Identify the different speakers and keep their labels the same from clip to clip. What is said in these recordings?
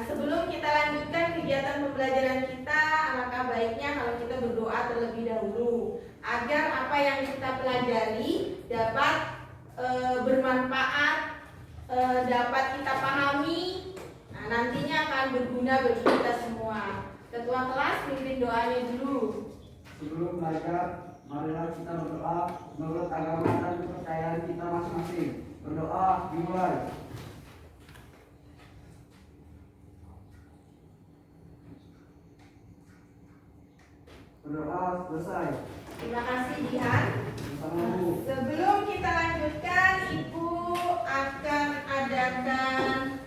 Speaker 1: sebelum kita lanjutkan kegiatan pembelajaran kita, alangkah baiknya kalau kita berdoa terlebih dahulu agar apa yang kita pelajari dapat bermanfaat, dapat kita pahami. Nah, nantinya akan berguna bagi kita semua. Ketua kelas pimpin doanya dulu.
Speaker 2: Sebelum belajar, marilah kita berdoa menurut agama dan kepercayaan kita masing-masing. Berdoa dimulai. Berdoa selesai.
Speaker 1: Terima kasih Jihan. Sebelum kita lanjutkan, Ibu akan adakan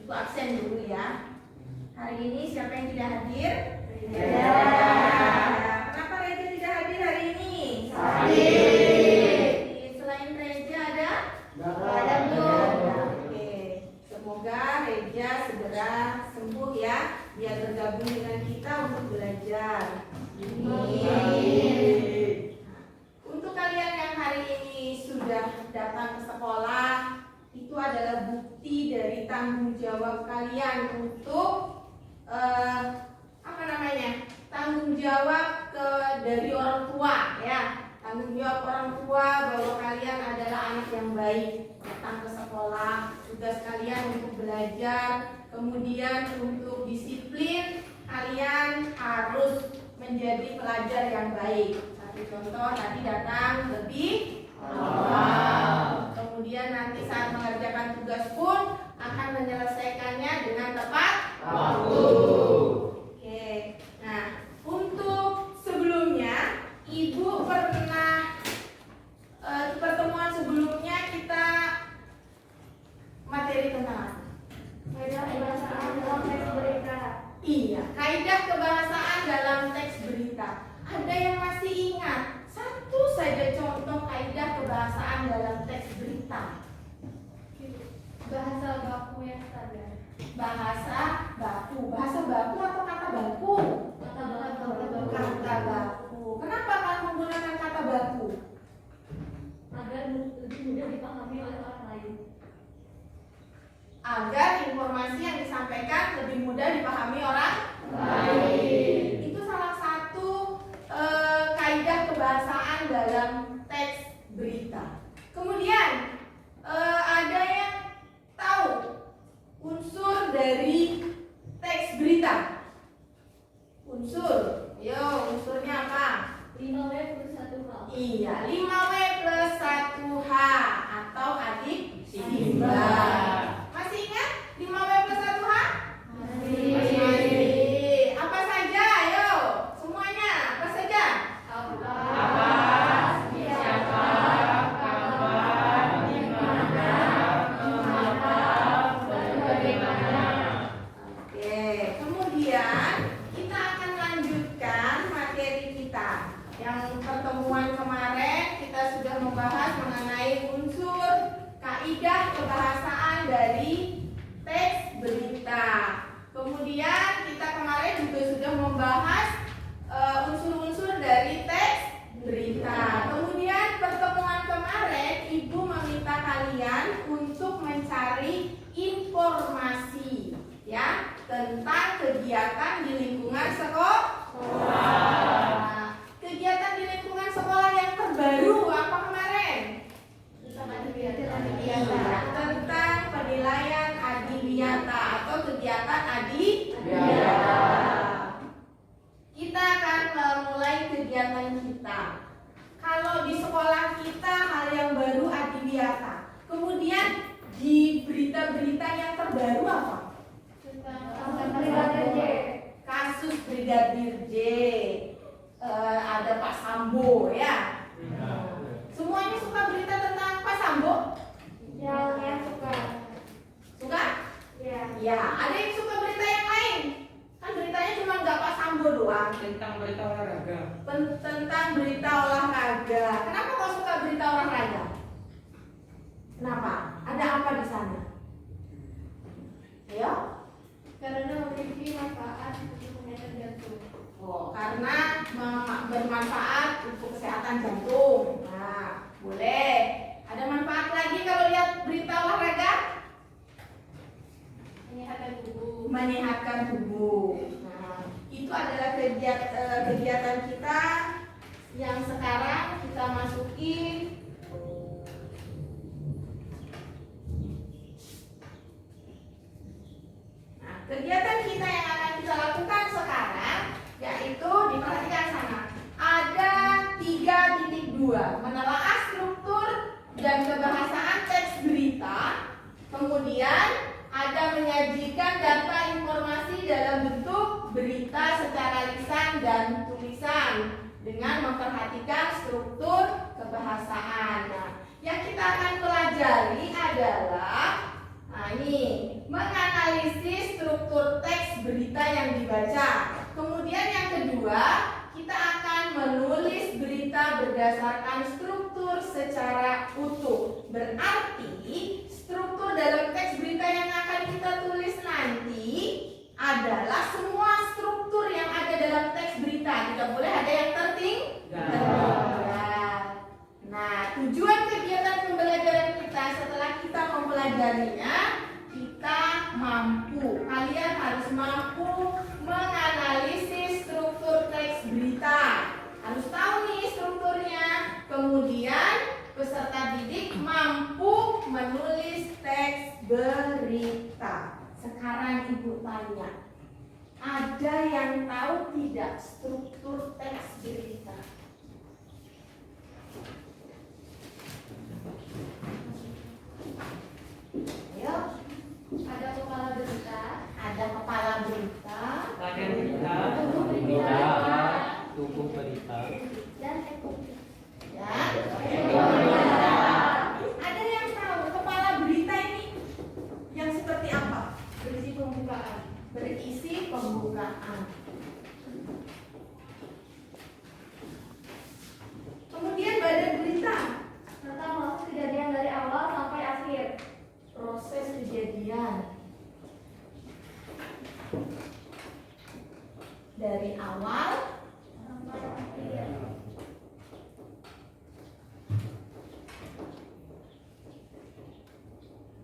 Speaker 1: Ibu absen dulu ya. Hari ini siapa yang tidak hadir? Ya. Kenapa Reja tidak hadir hari ini? Selain Reja ada? Ada Bu. Oke. Semoga Reja segera sembuh ya, biar bergabung dengan kita untuk belajar. Untuk kalian yang hari ini sudah datang ke sekolah, itu adalah bukti dari tanggung jawab kalian untuk tanggung jawab dari orang tua ya. Tanggung jawab orang tua bahwa kalian adalah anak yang baik, datang ke sekolah, tugas kalian untuk belajar, kemudian untuk disiplin kalian harus menjadi pelajar yang baik. Satu contoh, tadi datang lebih awal. Kemudian nanti saat mengerjakan tugas pun akan menyelesaikannya dengan tepat waktu. Oke. Nah, untuk sebelumnya Ibu pernah pertemuan sebelumnya kita materi tentang apa?
Speaker 3: Kaidah kebahasaan dalam teks berita.
Speaker 1: Iya, kaidah kebahasaan dalam teks berita. Ada yang masih ingat? Satu saja contoh kaidah kebahasaan dalam teks berita.
Speaker 3: Bahasa baku yang standar.
Speaker 1: Bahasa baku. Bahasa baku atau kata baku?
Speaker 3: Kata baku.
Speaker 1: Kata baku. Kenapa kalian menggunakan kata baku?
Speaker 3: Agar lebih mudah dipahami oleh orang lain.
Speaker 1: Agar informasi yang disampaikan lebih mudah dipahami orang lain. Itu salah satu kaidah kebahasaan dalam teks berita. Kemudian ada yang tahu unsur dari teks berita? Unsur, yo unsurnya apa?
Speaker 3: 5W plus 1H.
Speaker 1: Iya, 5W plus 1H atau adik simbol. Masih ingat 5W plus 1H? Masih. Apa saja? Ayo, semuanya. Apa saja? Oke, kemudian kita akan lanjutkan materi kita. Yang pertemuan kemarin kita sudah membahas mengenai unsur kaidah kebahasaan dari teks berita. Kemudian kita kemarin juga sudah membahas unsur-unsur dari teks berita. Kemudian pertemuan kemarin Ibu meminta kalian untuk mencari informasi ya tentang kegiatan di lingkungan sekolah. Kegiatan di lingkungan sekolah yang terbaru apa kemarin? Tentang penilaian adiwiyata atau kegiatan adiwiyata. Kita akan mulai kegiatan kita. Kalau di sekolah kita hal yang baru adiwiyata. Kemudian di berita-berita yang terbaru apa? Kasus Brigadir J. Ada Pak Sambo ya. Semuanya suka berita tentang Pak Sambo?
Speaker 3: Yang suka.
Speaker 1: Suka?
Speaker 3: Ya.
Speaker 1: Ya, ada yang suka berita yang lain. Kan beritanya cuma nggak Pak Sambo doang.
Speaker 2: Tentang berita olahraga.
Speaker 1: Tentang berita olahraga. Kenapa kau suka berita olahraga? Kenapa? Ada apa di sana? Ayo.
Speaker 3: Karena memiliki manfaat untuk kesehatan jantung.
Speaker 1: Oh, karena bermanfaat untuk kesehatan jantung. Nah, boleh. Ada manfaat lagi kalau lihat berita olahraga? menyehatkan tubuh. Nah, itu adalah kegiatan kita yang sekarang kita masuki kegiatan kita yang akan kita lakukan sekarang, yaitu diperhatikan sana. Ada 3.2, menelaah struktur dan kebahasaan teks berita. Kemudian ada menyajikan data informasi dalam bentuk berita secara lisan dan tulisan dengan memperhatikan struktur kebahasaan. Nah, yang kita akan pelajari adalah menganalisis struktur teks berita yang dibaca. Kemudian yang kedua, kita akan menulis berita berdasarkan struktur secara utuh. Berarti struktur dalam teks berita yang akan kita tulis nanti adalah semua struktur yang ada dalam teks berita. Tidak boleh ada yang tertinggal. Nah, tujuan kegiatan pembelajaran kita setelah kita mempelajarinya, kita mampu, kalian harus mampu menganalisis struktur teks berita. Harus tahu nih strukturnya. Kemudian peserta didik mampu menulis teks berita. Sekarang ibu tanya, ada yang tahu tidak struktur teks berita? Ayo.
Speaker 3: Ada kepala berita,
Speaker 1: Ada kepala berita,
Speaker 4: Badan berita, tubuh berita,
Speaker 3: dan ekor.
Speaker 1: ya. Ada yang tahu kepala berita ini yang seperti apa?
Speaker 3: Berisi pembukaan.
Speaker 1: Berisi pembukaan. Kemudian badan berita,
Speaker 3: Serta melakukan kejadian dari awal sampai akhir.
Speaker 1: proses kejadian dari awal
Speaker 3: Sampai akhir.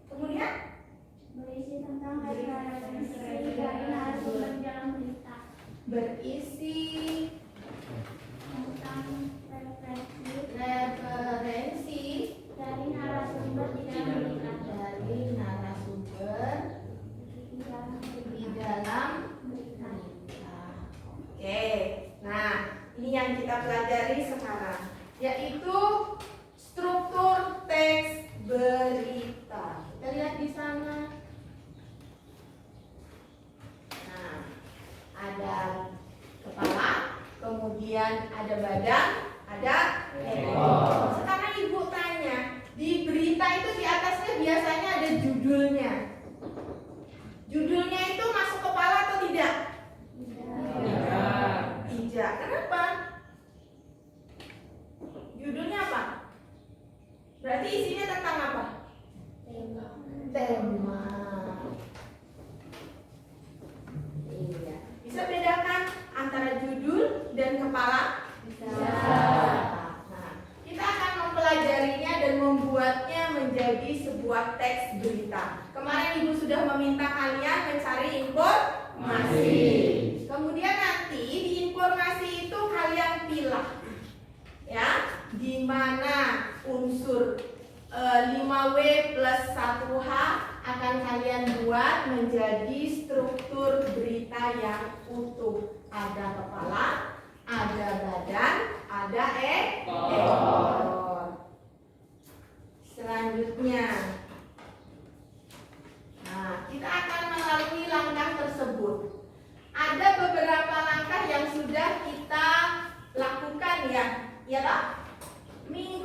Speaker 1: kemudian
Speaker 3: Berisi tentang referensi dari narasumber dalam berita.
Speaker 1: berisi
Speaker 3: Tentang referensi
Speaker 1: referensi
Speaker 3: dari narasumber di dalam berita.
Speaker 1: dari narasumber di dalam berita. Oke, nah ini yang kita pelajari sekarang, yaitu struktur teks berita. Kita lihat di sana. Nah, ada kepala, kemudian ada badan, ada ekor. Sekarang ibu tanya, di berita itu di atasnya biasanya ada judulnya. Judulnya itu masuk kepala atau tidak? Tidak. Kenapa? Judulnya apa? Berarti isinya tentang apa? Tema. Iya. Bisa bedakan antara judul dan kepala? Bisa. Nah, kita akan mempelajarinya dan membuatnya menjadi sebuah teks berita. Kemarin ibu sudah meminta kalian mencari informasi. Kemudian nanti di informasi itu kalian pilih, ya, di mana unsur 5W plus 1H akan kalian buat menjadi struktur berita yang utuh. Ada kepala, ada badan, ada ekor. Selanjutnya, nah, kita akan melalui langkah tersebut. Ada beberapa langkah yang sudah kita lakukan, ya, ya tak?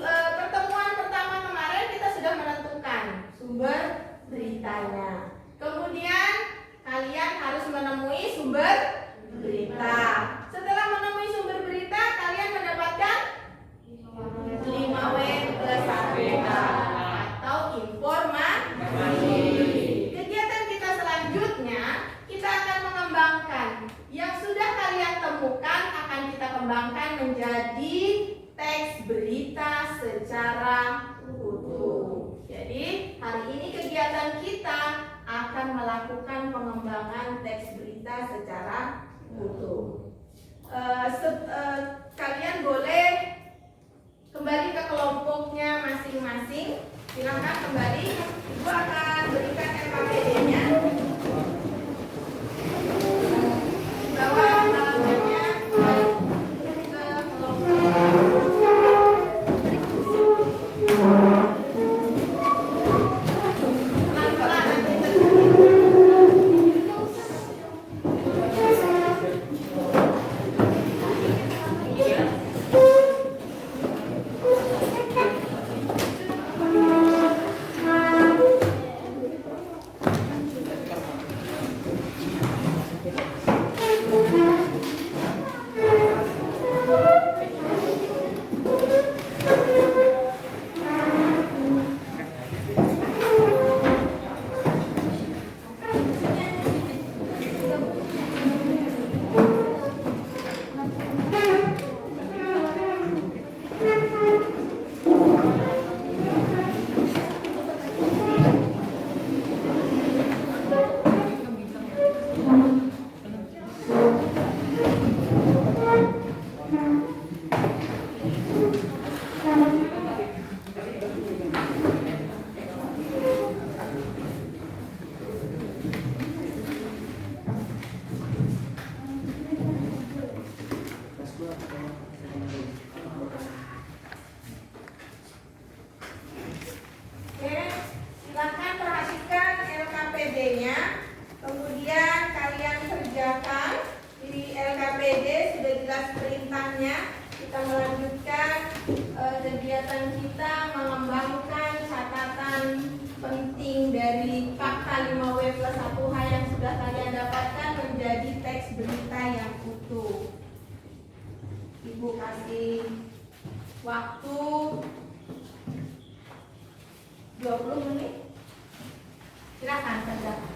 Speaker 1: Pertemuan pertama kemarin kita sudah menentukan sumber beritanya. Kemudian kalian harus menemui sumber berita. Setelah menemui sumber berita, kalian mendapatkan 5W plus 1H atau informasi. Kegiatan kita selanjutnya, kita akan mengembangkan yang sudah kalian temukan, akan kita kembangkan menjadi teks berita secara utuh. Jadi hari ini kegiatan kita akan melakukan pengembangan teks berita secara utuh. Kalian boleh kembali ke kelompoknya masing-masing. Silakan kembali. Ibu akan berikan LKPD-nya. Bawa halamannya ke kelompok. Pelan-pelan nanti Oke, silakan perhatikan LKPD-nya. Kemudian kalian kerjakan di LKPD, sudah jelas perintahnya. Kita melanjutkan kegiatan kita mengembangkan catatan penting dari fakta 5W+1H yang sudah kalian dapatkan menjadi teks berita yang utuh. Ibu kasih waktu 20 menit. Silakan kerjakan.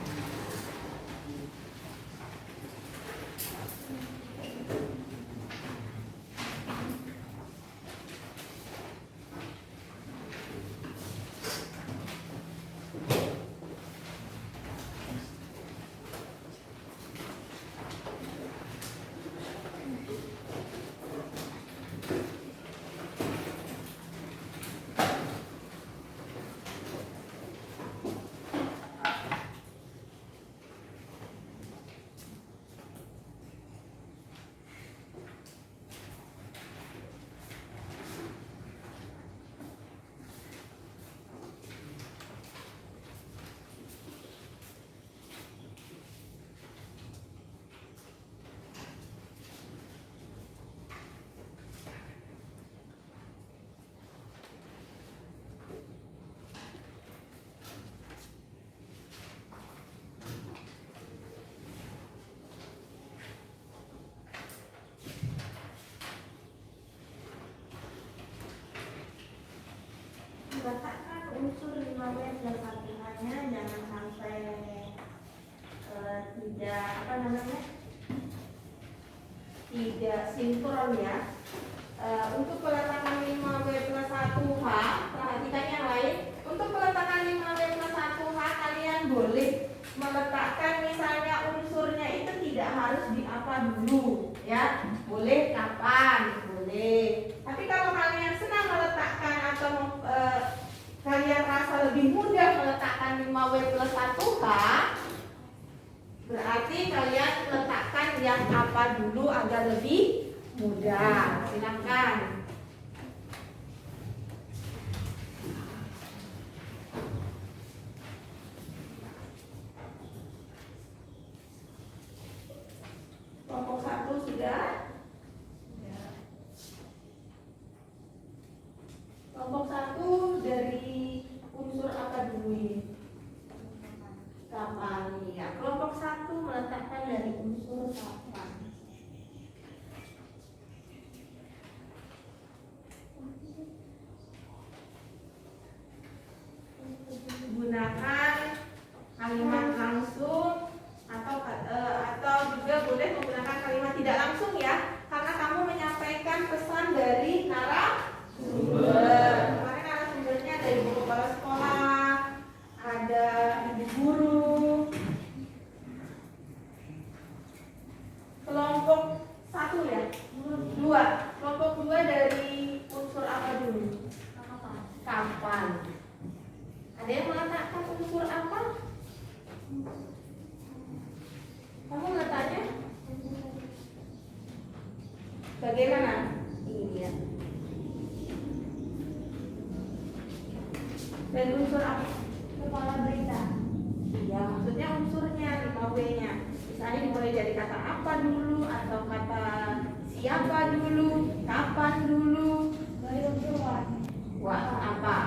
Speaker 1: Letakkan unsur 5W+1H-nya, jangan sampai tidak sinkron ya. Untuk peletakan 5W+1H, perhatikan yang lain. Untuk peletakan 5W+1H, kalian boleh meletakkan misalnya unsurnya itu tidak harus di apa dulu ya. Boleh kapan, boleh. Tapi kalau kalian senang meletakkan atau kalian rasa lebih mudah meletakkan 5W+1H, berarti kalian letakkan yang apa dulu agar lebih mudah. Silakan. Kelompok 1 sudah. Kelompok 1 dari unsur apa dulu ini? Kapan ya? Kelompok 1 meletakkan dari unsur kapan. bagaimana? Ini dia. Dan unsur apa?
Speaker 3: Kepala berita.
Speaker 1: Ya, maksudnya unsurnya 5W-nya. Misalnya dimulai dari kata apa dulu, atau kata siapa dulu, kapan dulu.
Speaker 3: Dari unsur what.
Speaker 1: What apa?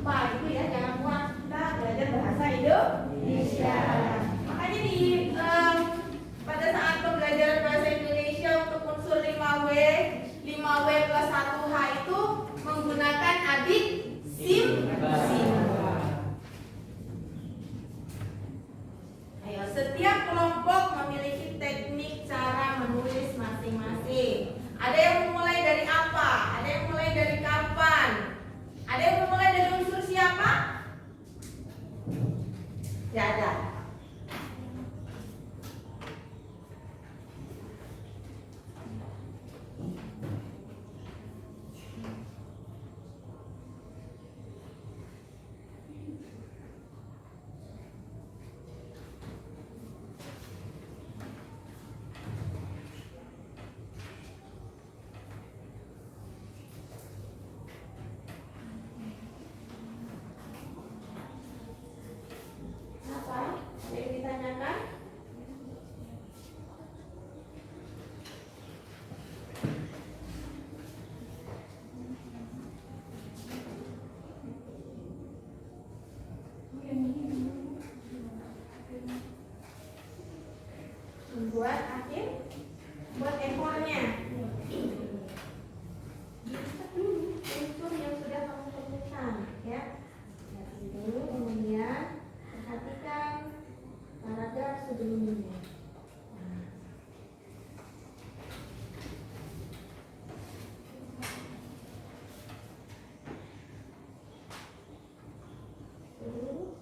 Speaker 1: Apa itu ya, jangan buat kita belajar bahasa Indonesia. Makanya di pada saat pembelajaran bahasa Indonesia untuk unsur 5W, 5W plus 1H itu menggunakan adik simba. Ayo, setiap kelompok memiliki teknik cara menulis masing-masing. Ada yang memulai dari apa? Ada yang mulai dari kapan? Ada yang memulai dari unsur siapa? Ya ada. Apa? Ada yang ditanyakan? Buat akhir, buat ekornya. Lihat dulu unsur yang sudah kamu temukan, ya. Lihat dulu, kemudian perhatikan paragraf sebelumnya.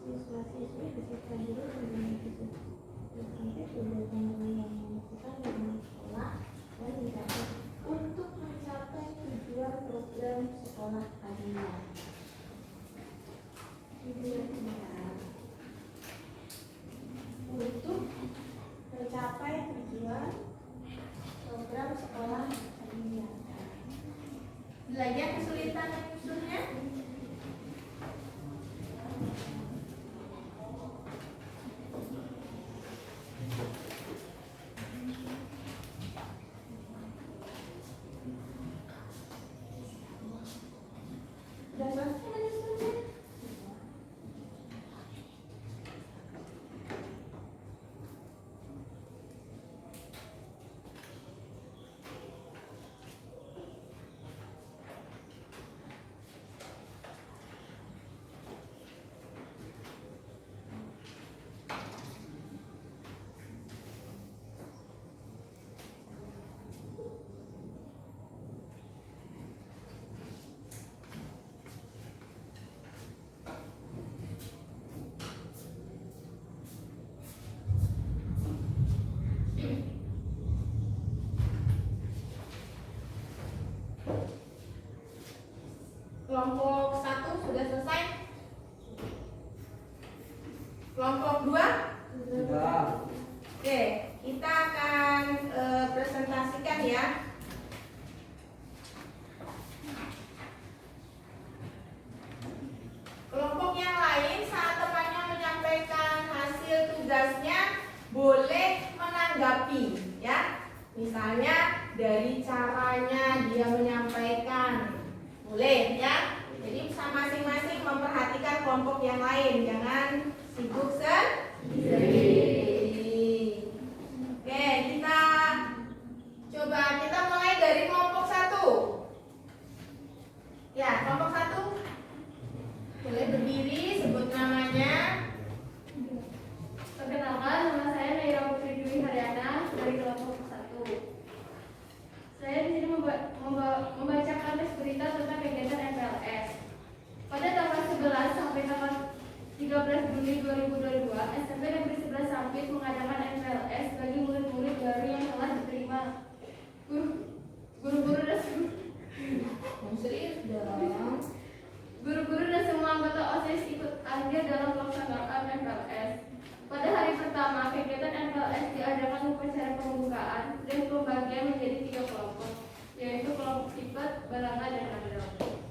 Speaker 1: Siswa-siswi beserta guru sampai sudah mulai melakukan dengan sekolah dan didapat untuk mencapai tujuan program sekolah Adina. Untuk mencapai tujuan program sekolah Adina. Belajar kesulitan unsurnya? Sudah selesai unsurnya? Kelompok 1 sudah selesai? Kelompok 2?
Speaker 2: Sudah.
Speaker 1: Oke, kita akan presentasikan ya. Kelompok yang lain saat temannya menyampaikan hasil tugasnya boleh menanggapi ya. Misalnya dari caranya dia menyampaikan. Boleh ya. Jadi masing-masing memperhatikan kelompok yang lain, jangan sibuk sendiri. Oke, kita mulai dari kelompok 1. Ya, kelompok 1 boleh berdiri, sebut namanya.
Speaker 3: Perkenalkan, nama saya Naira Putri Dwi Haryana dari kelompok 1. Saya di sini membacakan tes berita tentang kegiatan MPLS. Pada tanggal 11 sampai tanggal 13 Juli 2022, SMP Negeri pembukaan dan pembagian menjadi 3 kelompok, yaitu kelompok sifat, balanga, dan nadal.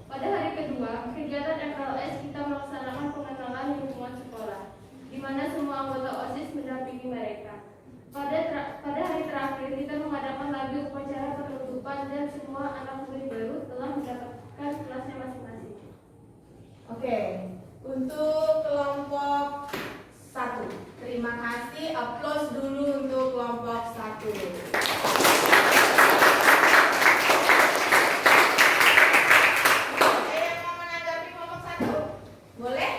Speaker 3: Pada hari kedua, kegiatan FLS kita melaksanakan pengenalan lingkungan sekolah, di mana semua anggota OSIS mendampingi mereka. Pada hari terakhir, kita mengadakan lagi upacara penutupan dan semua anak murid baru telah mendapatkan kelasnya masing-masing.
Speaker 1: Oke, untuk kelompok 1. Terima kasih, aplaus dulu untuk kelompok 1. Ada yang mau menanggapi kelompok 1? Boleh?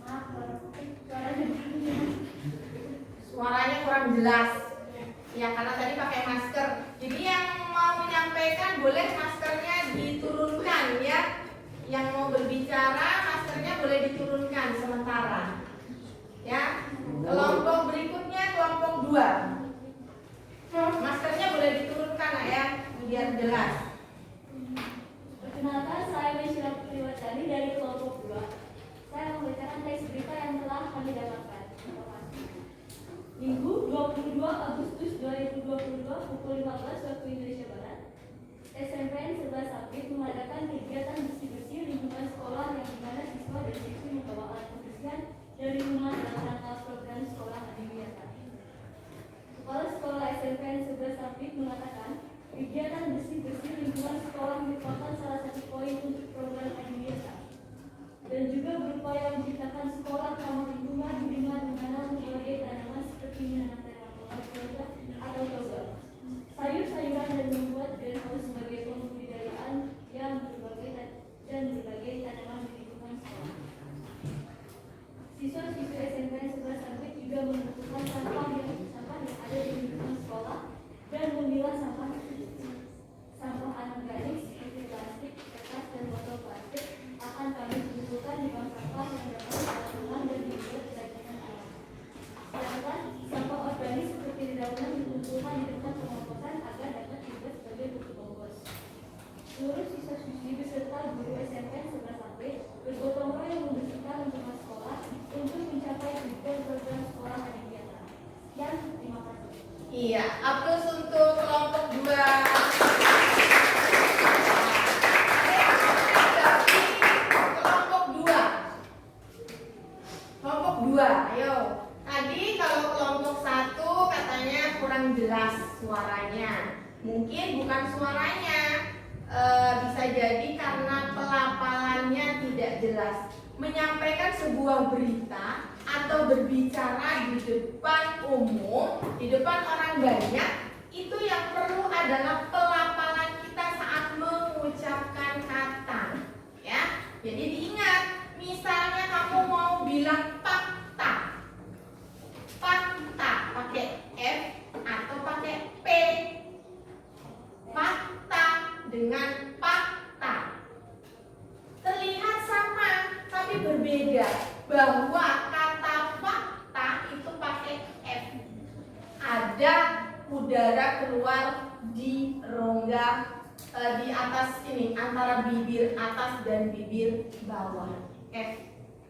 Speaker 3: Maaf, suaranya
Speaker 1: Suaranya kurang jelas. Ya, karena tadi pakai masker. Jadi yang mau menyampaikan boleh maskernya diturunkan ya. Yang mau berbicara maskernya boleh diturunkan sementara. Ya. Kelompok berikutnya kelompok 2. Maskernya boleh diturunkan ya, biar jelas.
Speaker 3: Perkenalkan, saya Mesyira Putri dari kelompok 2. Saya membacakan teks berita yang telah kami dapatkan. Minggu 22 Agustus 2022 pukul 15 waktu Indonesia Barat, SMPN 11 Apit mengadakan kegiatan bersih-bersih lingkungan sekolah yang dimana siswa dan siswi membawa alat kebersihan dari rumah dalam rangka program sekolah adiwiyata. Kepala Sekolah SMPN 11 Apit mengatakan kegiatan bersih-bersih lingkungan sekolah merupakan salah satu poin untuk program adiwiyata dan juga berupaya menciptakan sekolah ramah lingkungan di mana menanam berbagai tanaman seperti menanam tanaman atau toga, sayur-sayuran, dan membuat greenhouse sebagai pembudidayaan yang berbagai tanaman di lingkungan sekolah. Siswa-siswi SMPN 11 Apit juga mengumpulkan sampah yang ada di lingkungan sekolah dan memilah sampah anorganik seperti plastik, kertas, dan botol plastik akan kami kumpulkan di bank sampah yang dapat dilakukan dan dibuat kerajinan alam. Sedangkan sampah organik seperti dedaunan dikumpulkan di tempat pengomposan agar dapat dibuat sebagai pupuk kompos. Seluruh siswa-siswi beserta guru SMPN 11 Apit bergotong royong membersihkan lingkungan sekolah untuk mencapai tujuan program sekolah adiwiyata. Sekian, terima kasih.
Speaker 1: Iya, aplaus untuk kelompok 2. Kelompok 2, ayo. Tadi kalau kelompok 1 katanya kurang jelas suaranya. Mungkin bukan suaranya, bisa jadi karena pelafalannya tidak jelas. Menyampaikan sebuah berita atau berbicara di depan umum, di depan orang banyak, itu yang perlu adalah pelafalan kita saat mengucapkan kata. Ya, jadi diingat. Misalnya kamu mau bilang fakta, fakta pakai F atau pakai P. Fakta dengan fakta terlihat sama tapi berbeda, bahwa kata fakta itu pakai F. Ada udara keluar di rongga di atas ini, antara bibir atas dan bibir bawah. F,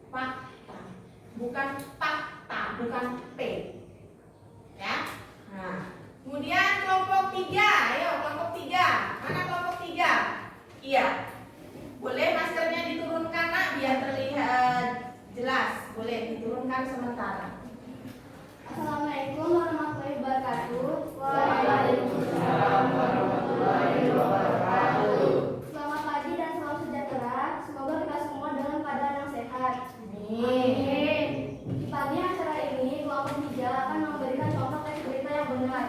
Speaker 1: fakta, bukan fakta, bukan P. Ya. Nah, kemudian kelompok 3, ayo kelompok 3. Mana kelompok 3? Iya. Boleh maskernya diturunkan nak biar terlihat jelas. Boleh diturunkan sementara.
Speaker 3: Assalamualaikum warahmatullahi wabarakatuh.
Speaker 1: Waalaikumsalam warahmatullahi wabarakatuh.
Speaker 3: Selamat pagi dan salam sejahtera. Semoga kita semua dalam keadaan yang sehat.
Speaker 1: Amin.
Speaker 3: Di pagi acara ini, kelompok 3 akan memberikan contoh teks berita yang benar.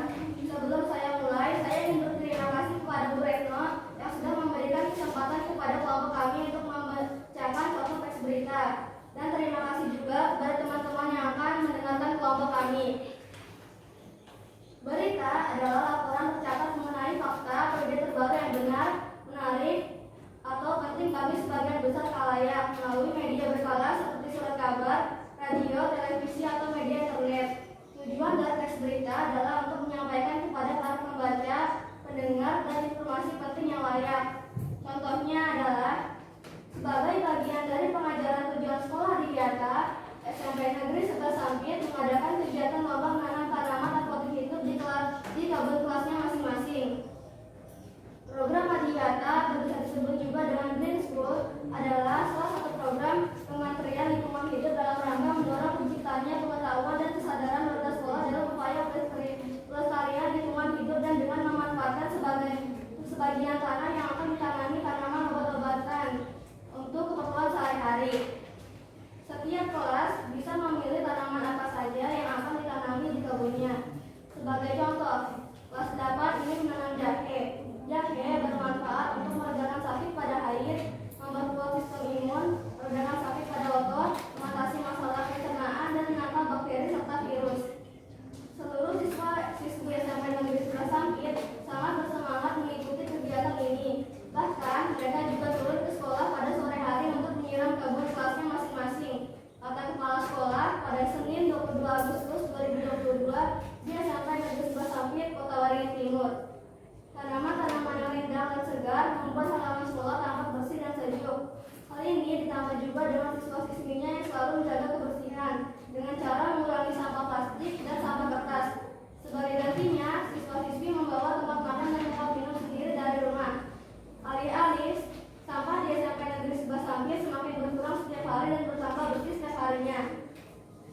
Speaker 3: Sebelum saya mulai, saya ingin berterima kasih kepada Bu Retno yang sudah memberikan kesempatan kepada kelompok kami untuk membacakan contoh teks berita. Dan terima kasih juga kepada teman-teman yang akan mendengarkan kelompok kami. Berita adalah laporan tercatat mengenai fakta berita terbaru yang benar, menarik, atau penting bagi sebagian besar khalayak melalui media berkala seperti surat kabar, radio, televisi, atau media internet. Tujuan dari teks berita adalah untuk menyampaikan kepada para pembaca, pendengar, dan informasi penting yang layak. Contohnya adalah sebagai bagian dari pengajaran tujuan sekolah di Yata, SMP Negeri 11 Sampit mengadakan kegiatan lomba menanam tanaman dan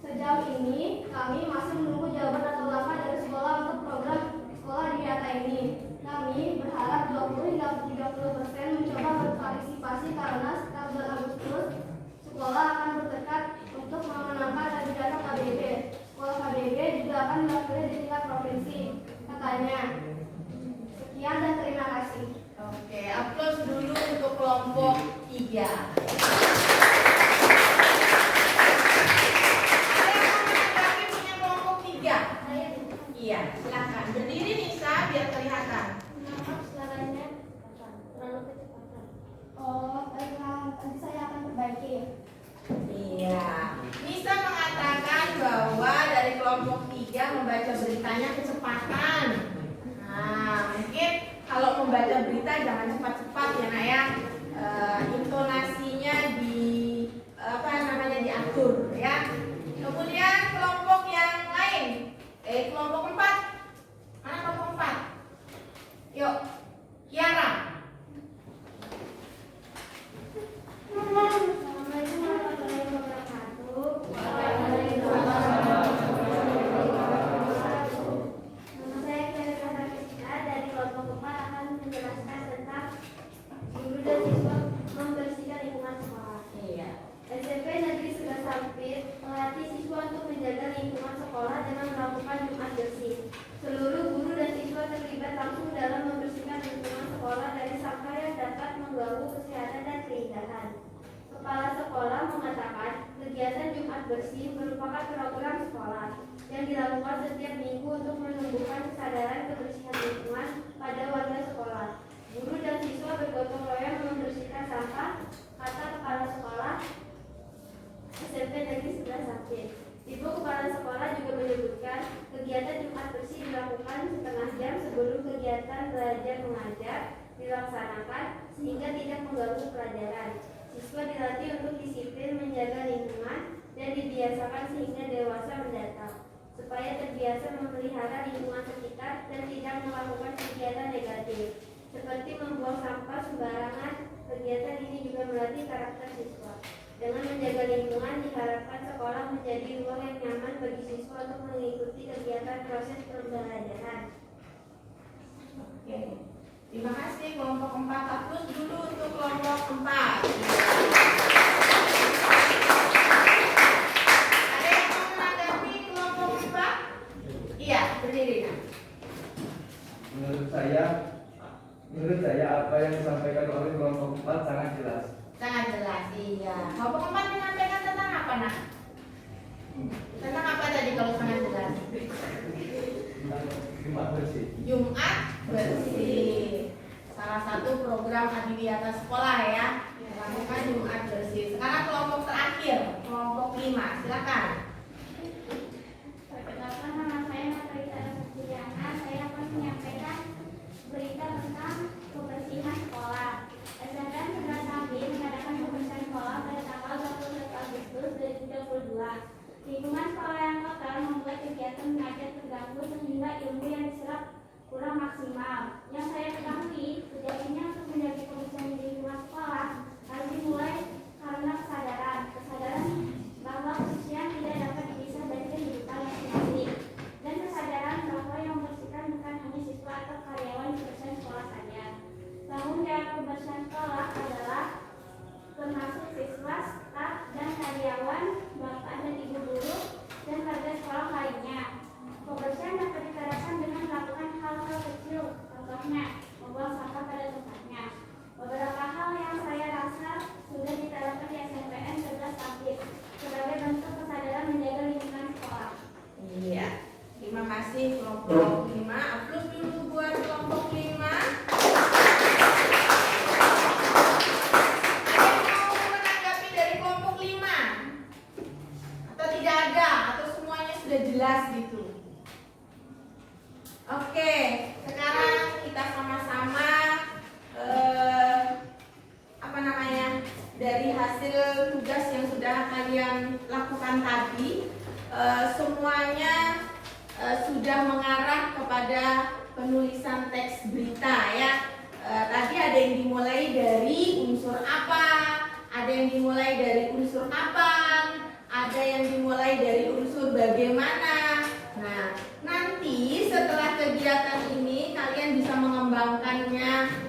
Speaker 3: Sejauh ini, kami masih menunggu jawaban atau langkah dari sekolah untuk program sekolah di data ini. Kami berharap 20 hingga 30% mencoba berpartisipasi karena setelah bulan Agustus, sekolah akan bertekad untuk memenangkan dari data KBB. Sekolah KBB juga akan mewakili di tingkat provinsi, katanya. Sekian dan terima kasih.
Speaker 1: Oke, aplaus dulu untuk kelompok 3. Iya, silakan. Berdiri Nisa biar kelihatan.
Speaker 3: Maaf, suaranya terlalu kecepatan. Oh, baiklah, nanti saya akan perbaiki.
Speaker 1: Iya. Nisa mengatakan bahwa dari kelompok 3 membaca beritanya kecepatan. Nah, mungkin kalau membaca berita jangan cepat-cepat ya, Nak ya. Intonasinya diatur ya. Kemudian kelompok yang lain. Kelompok 4. Mana kelompok 4? Yuk, Kiara.
Speaker 3: Assalamualaikum warahmatullahi wabarakatuh. Nama saya Kiara Kasarkisna dari kelompok 4 akan menjelaskan tentang guru dan siswa membersihkan lingkungan sekolah.
Speaker 1: Iya.
Speaker 3: SMP Negeri Segar Sampit melatih siswa untuk menjaga lingkungan sekolah dengan melakukan Jumat bersih. Seluruh guru dan siswa terlibat langsung dalam membersihkan lingkungan sekolah dari sampah yang dapat mengganggu kesehatan dan keindahan. Kepala sekolah mengatakan kegiatan Jumat bersih merupakan program sekolah yang dilakukan setiap minggu untuk menumbuhkan kesadaran kebersihan lingkungan pada warga sekolah. Guru dan siswa bergotong royong membersihkan sampah, kata kepala sekolah SMP Negeri Segar Sampit. Ibu kepala sekolah juga menyebutkan kegiatan Jumat bersih dilakukan setengah jam sebelum kegiatan belajar mengajar dilaksanakan sehingga tidak mengganggu pelajaran. Siswa dilatih untuk disiplin menjaga lingkungan dan dibiasakan sehingga dewasa mendatang supaya terbiasa memelihara lingkungan sekitar dan tidak melakukan kegiatan negatif seperti membuang sampah sembarangan. Kegiatan ini juga melatih karakter siswa. Dengan menjaga lingkungan diharapkan sekolah menjadi ruang yang nyaman bagi siswa untuk mengikuti kegiatan proses pembelajaran.
Speaker 1: Oke. Terima kasih kelompok 4. Aplaus dulu untuk kelompok 4. Ada yang mau menanggapi kelompok 4? Iya, berdiri.
Speaker 2: Menurut saya apa yang disampaikan oleh kelompok 4 sangat jelas.
Speaker 1: Sangat jelas, iya. Kelompok 4 menyampaikan tentang apa, Nak? Tentang apa tadi kalau sangat jelas?
Speaker 2: Jumat bersih.
Speaker 1: Jumat bersih. Salah satu program adiwiyata sekolah ya. Lakukan Jumat bersih. Sekarang kelompok terakhir, kelompok 5. Silakan.
Speaker 3: Perkenalkan, nama saya Natalita Supriana. Saya akan menyampaikan berita tentang kebersihan sekolah. SMP Segar Sampit mengadakan kebersihan sekolah pada tanggal 21 Agustus 2022. Lingkungan sekolah yang kotor membuat kegiatan mengajar terganggu sehingga ilmu yang diserap kurang maksimal. Yang saya ketahui, sejatinya untuk menjaga kebersihan di lingkungan sekolah harus dimulai karena kesadaran bahwa kebersihan tidak dapat dipisah dari kehidupan masing-masing, dan kesadaran bahwa yang membersihkan bukan hanya siswa atau karyawan kebersihan sekolah saja. Tanggung jawab kebersihan sekolah adalah termasuk siswa, staf, dan karyawan, bapak dan ibu guru, dan warga sekolah lainnya. Kebersihan dapat diterapkan dengan melakukan hal-hal kecil, contohnya membuang sampah pada tempatnya. Beberapa hal yang saya rasa sudah diterapkan di SMPN Segar Sampit sebagai bentuk kesadaran menjaga lingkungan sekolah.
Speaker 1: Iya. Terima kasih kelompok 5. Aplaus dulu buat kelompok 5. Jelas gitu. Oke, sekarang kita sama-sama dari hasil tugas yang sudah kalian lakukan tadi, semuanya sudah mengarah kepada penulisan teks berita ya. Tadi ada yang dimulai dari unsur apa, ada yang dimulai dari unsur kapan, ada yang dimulai dari unsur bagaimana. Nah, nanti setelah kegiatan ini kalian bisa mengembangkannya.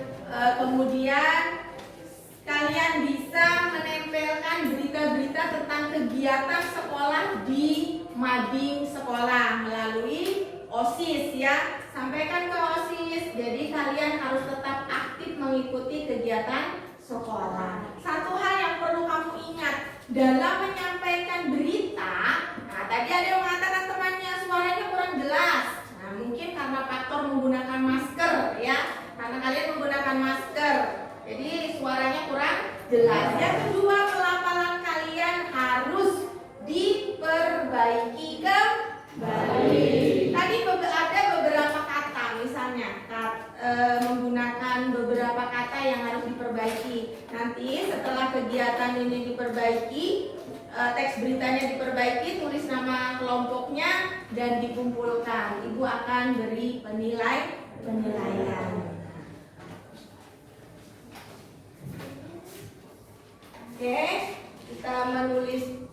Speaker 1: Kemudian kalian bisa menempelkan berita-berita tentang kegiatan sekolah di mading sekolah melalui OSIS ya. Sampaikan ke OSIS. Jadi kalian harus tetap aktif mengikuti kegiatan sekolah. Satu hal yang perlu kamu ingat dalam menyampaikan berita. Nah, tadi ada yang mengatakan temannya suaranya kurang jelas. Nah, mungkin karena faktor menggunakan masker ya. Karena kalian menggunakan masker, jadi suaranya kurang jelas. Yang kedua, pelafalan kalian harus diperbaiki kembali. Tadi ada beberapa kata, misalnya menggunakan beberapa kata yang harus diperbaiki. Nanti setelah kegiatan ini diperbaiki, teks beritanya diperbaiki, tulis nama kelompoknya dan dikumpulkan. Ibu akan beri penilaian. Oke, kita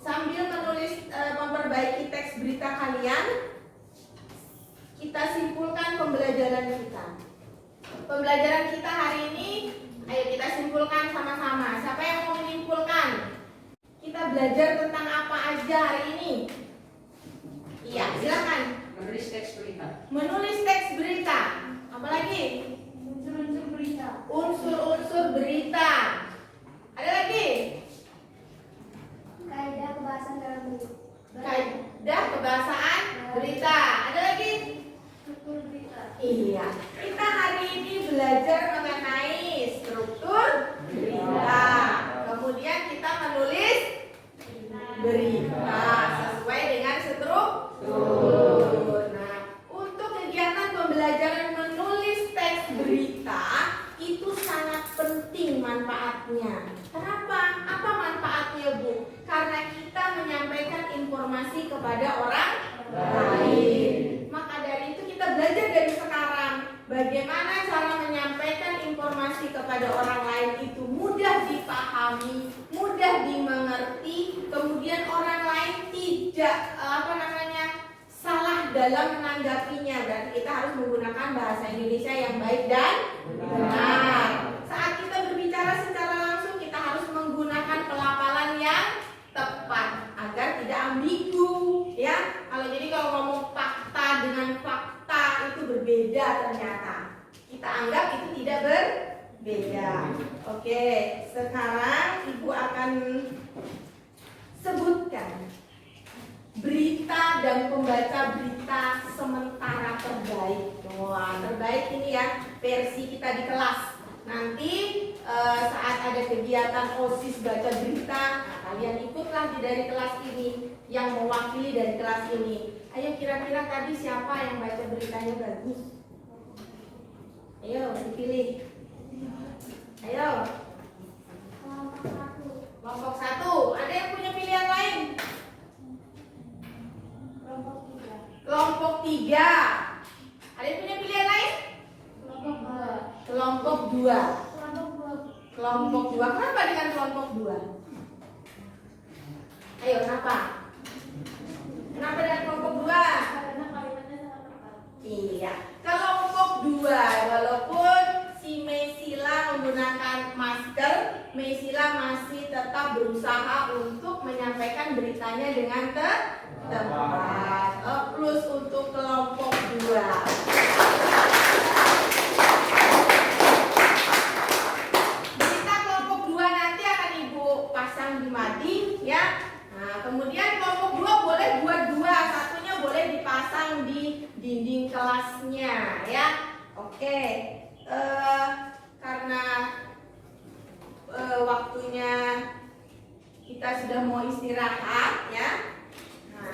Speaker 1: sambil menulis memperbaiki teks berita kalian, kita simpulkan pembelajaran kita. Pembelajaran kita hari ini, ayo kita simpulkan sama-sama. Siapa yang mau menyimpulkan? Kita belajar tentang apa aja hari ini? Iya, silakan.
Speaker 4: Menulis teks berita.
Speaker 1: Menulis teks berita. Apa lagi?
Speaker 3: Unsur-unsur berita.
Speaker 1: Unsur-unsur berita. Ada lagi?
Speaker 3: Kaidah kebahasaan dalam berita.
Speaker 1: Kaidah kebahasaan berita. Ada lagi?
Speaker 3: Struktur berita.
Speaker 1: Iya. Kita hari ini belajar mengenai struktur berita. Kemudian kita menulis berita sesuai dengan struktur. Nah, untuk kegiatan pembelajaran menulis teks berita itu sangat penting manfaatnya. Kenapa? Apa manfaatnya, Bu? Karena kita menyampaikan informasi kepada orang lain. Maka dari itu kita belajar dari sekarang bagaimana cara menyampaikan informasi kepada orang lain itu mudah dipahami, mudah dimengerti, kemudian orang lain tidak salah dalam menanggapinya. Berarti kita harus menggunakan bahasa Indonesia yang baik dan benar. Saat kita berbicara secara langsung, kita harus menggunakan pelafalan yang tepat agar tidak ambigu ya. Kalau ngomong fakta dengan fakta itu berbeda ternyata. Kita anggap itu tidak berbeda. Oke, sekarang Ibu akan sebutkan berita dan pembaca berita sementara terbaik. Wah, terbaik ini ya versi kita di kelas. Nanti saat ada kegiatan OSIS baca berita, nah, kalian ikutlah dari kelas ini yang mewakili dari kelas ini. Ayo kira-kira tadi siapa yang baca beritanya bagus? Ayo dipilih. Ayo. Kelompok 1. Ada yang punya pilihan lain? Kelompok 3. Ada yang punya pilihan lain? Kelompok 2. Kelompok 2. Kenapa dengan kelompok 2? Ayo, kenapa? Kenapa dengan kelompok 2?
Speaker 3: Karena kalimatnya sangat tepat.
Speaker 1: Iya, kelompok 2. Walaupun si Meisila menggunakan masker, Meisila masih tetap berusaha untuk menyampaikan beritanya dengan tepat. Plus untuk kelompok 2. Berita kelompok 2 nanti akan Ibu pasang di mading ya. Nah, kemudian kelompok 2 boleh buat 2, satunya boleh dipasang di dinding kelasnya ya. Oke. Karena waktunya kita sudah mau istirahat ya. Nah,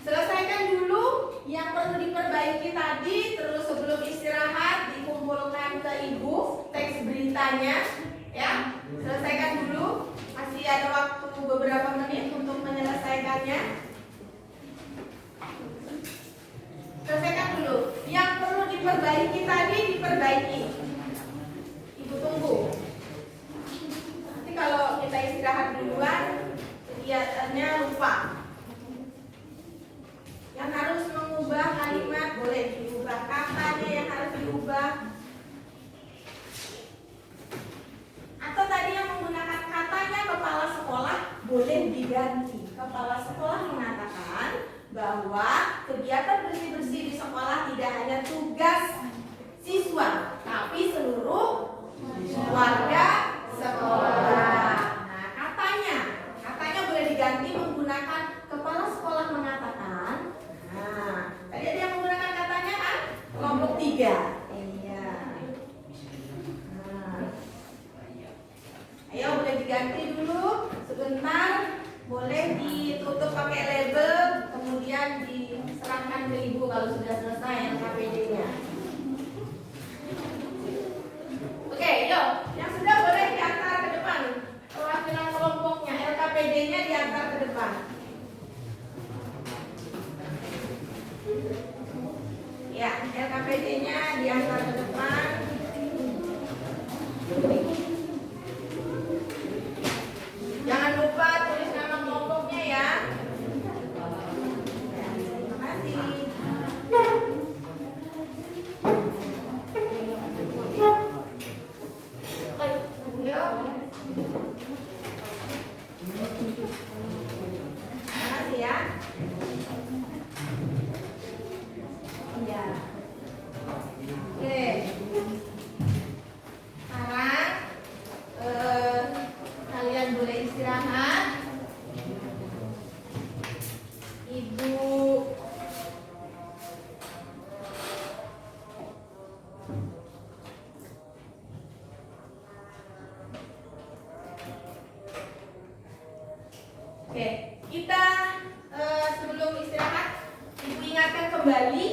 Speaker 1: selesaikan dulu yang perlu diperbaiki tadi, terus sebelum istirahat dikumpulkan ke Ibu teks beritanya ya. Selesaikan dulu, masih ada waktu beberapa menit untuk menyelesaikannya. Selesaikan dulu. Yang perlu diperbaiki tadi diperbaiki. Ibu tunggu. Nanti kalau kita istirahat duluan, kegiatannya lupa. boleh diubah. Katanya yang harus diubah. Atau tadi yang menggunakan katanya kepala sekolah boleh diganti. Kepala sekolah mengatakan bahwa kegiatan bersih-bersih di sekolah tidak hanya tugas siswa, tapi seluruh warga sekolah. Nah, katanya boleh diganti menggunakan kepala sekolah mengatakan. Nah, tadi ada yang menggunakan katanya kan? Kelompok 3. Iya. Nah. Ayo boleh diganti dulu sebentar. Boleh ditutup pakai label, kemudian diserahkan ke ibu kalau sudah selesai LKPD-nya. Oke, yuk. Yang sudah boleh diantar ke depan. Perwakilan kelompoknya, LKPD-nya diantar ke depan. Ya, LKPD-nya diantar ke depan. Jangan lupa tulis nama kelompoknya ya. Terima kasih. Terima kasih ya. Iya. Oke. Sekarang kalian boleh istirahat. Ibu Oke, kita sebelum istirahat, Ibu ingatkan kembali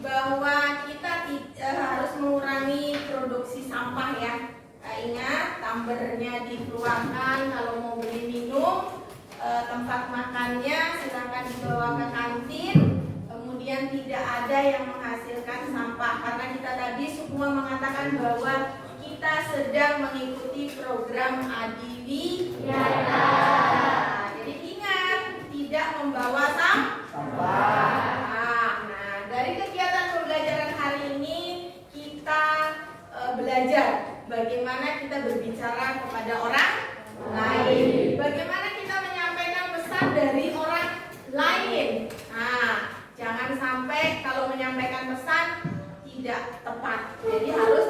Speaker 1: bahwa kita harus mengurangi produksi sampah ya. Ingat, tumblernya dikeluarkan, kalau mau beli minum, tempat makannya silakan dibawa ke kantin. Kemudian tidak ada yang menghasilkan sampah karena kita tadi semua mengatakan bahwa kita sedang mengikuti program Adiwiyata. Jadi ingat, tidak membawa sampah. Nah, dari kegiatan pembelajaran hari ini kita belajar bagaimana kita berbicara kepada orang lain, bagaimana kita menyampaikan pesan dari orang lain. Nah, jangan sampai kalau menyampaikan pesan tidak tepat. Jadi harus